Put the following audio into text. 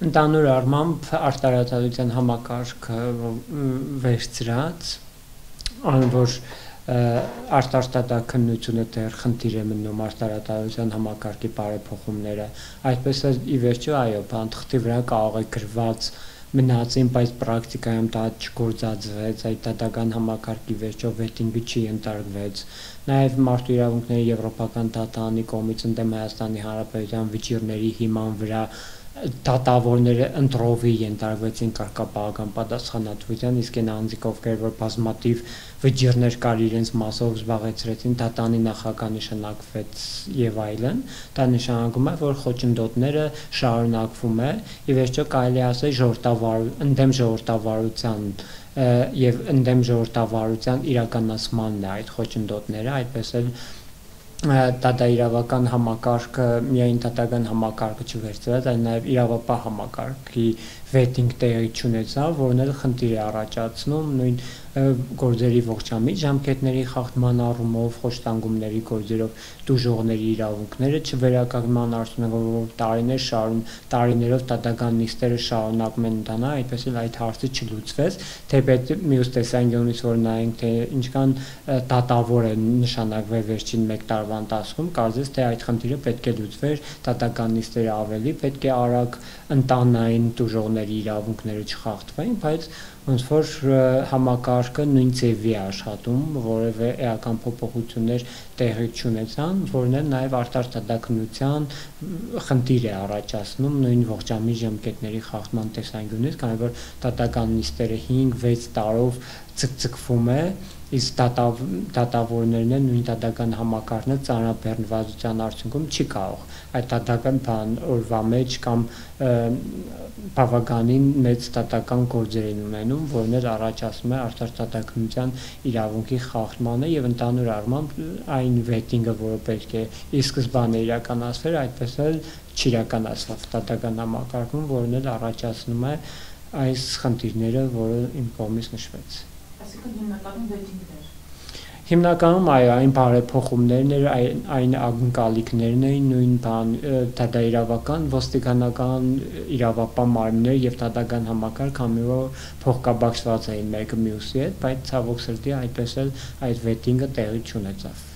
Ընդհանուր առմամբ արտարադատության համակարգը վերցրած, որ արտարտատաքննությունը դեռ խնդիր է մնում արտարադատության համակարգի բարեփոխումները, այդպես է ի վերջո այո, թղթի վրա կարող է գրված մնացին, բայց պրակտիկայում դա չգործածվեց, այդ դատական համակարգի վերջո վետինգը չի ընդարգվեց։ Նաև մարդու իրավունքների եվրոպական դատարանի կողմից ընդդեմ Հայաստանի Հանրապետության վճիռների հիման վրա դատավորները ընտրովի ենթարկվեցին կարգապահական պատասխանատվության, իսկ այն անձիկ, ովքեր որ բազմաթիվ վճիռներ կար իրենց մասով զբաղեցրեցին, դատանի նախագահ նշանակվեց եւ այլն, դա նշանակում է, որ խոչընդոտները շարունակվում է, ի վերջո կարելի ասել ընդդեմ ժողովրդավարության եւ ընդդեմ ժողովրդավարության իրականացմանն է այդ խոչընդոտները, այդպես էլ դատաիրավական համակարգը միայն դատական համակարգը չվերցրած, այլ նաև իրավապահ համակարգի վետինգ տեղի չունեցավ, որն էլ խնդիր է առաջացնում նույն գործերի ողջամիտ ժամկետների խախտման առումով, խոշտանգումների գործերով դժողների իրավունքները չվերականգնման արդյունքում տարիներով դատական նիստերը շարունակում են ընթանալ, այդպես էլ այդ հարցը չլուծվեց, թեպետ մյուս տեսանկյունից որ նայենք, թե ինչքան դատավոր է նշանակվել վերջին 1 տարվա ընթացքում, կարծես թե այդ խնդիրը պետք է լուծվեր, դատական նիստերը ավելի պետք է արագ ընտանային դժողների իրավունքները չխախտվեն, բայց ոնց որ համակարգը նույն ձևի է աշխատում, որևէ էական փոփոխություններ տեղի չունեցան, որն էլ նաև արտարտատաքննության խնդիր է առաջացնում նույն ողջամիտ ժամկետների խախտման տեսանկյունից, քանի որ դատական նիստերը 5-6 տարով ցկցկվում է, իսկ դատավորներն են նույն դատական համակարգը ծանրաբեռնվածության արդյունքում չի կարող այդ դատական օրվա մեջ կամ բավականին մեծ դատական գործեր են ունենում, որն էլ առաջացնում է արտարտատաքննության իրավունքի խախտմանը եւ ընդհանուր առմամբ այն վետինգը, որը պետք է ի սկզբանե իրականացվեր, այդպես էլ չիրականացավ դատական համակարգում, որն էլ առաջացնում է այս խնդիրները, որը իմ կողմից նշվեց։ Այսինքն հիմնականում վետինգներ։ Հիմնականում այն բարեփոխումներն էր, այն ակնկալիքներն էին, նույն դատաիրավական, ոստիկանական իրավապահ մարմիններ եւ դատական համակարգ ամենուր փոխկապակցված էին մեկը մյուսի հետ, բայց ցավոք սրտի այդպես էլ այդ վետինգը տեղի չունեցավ։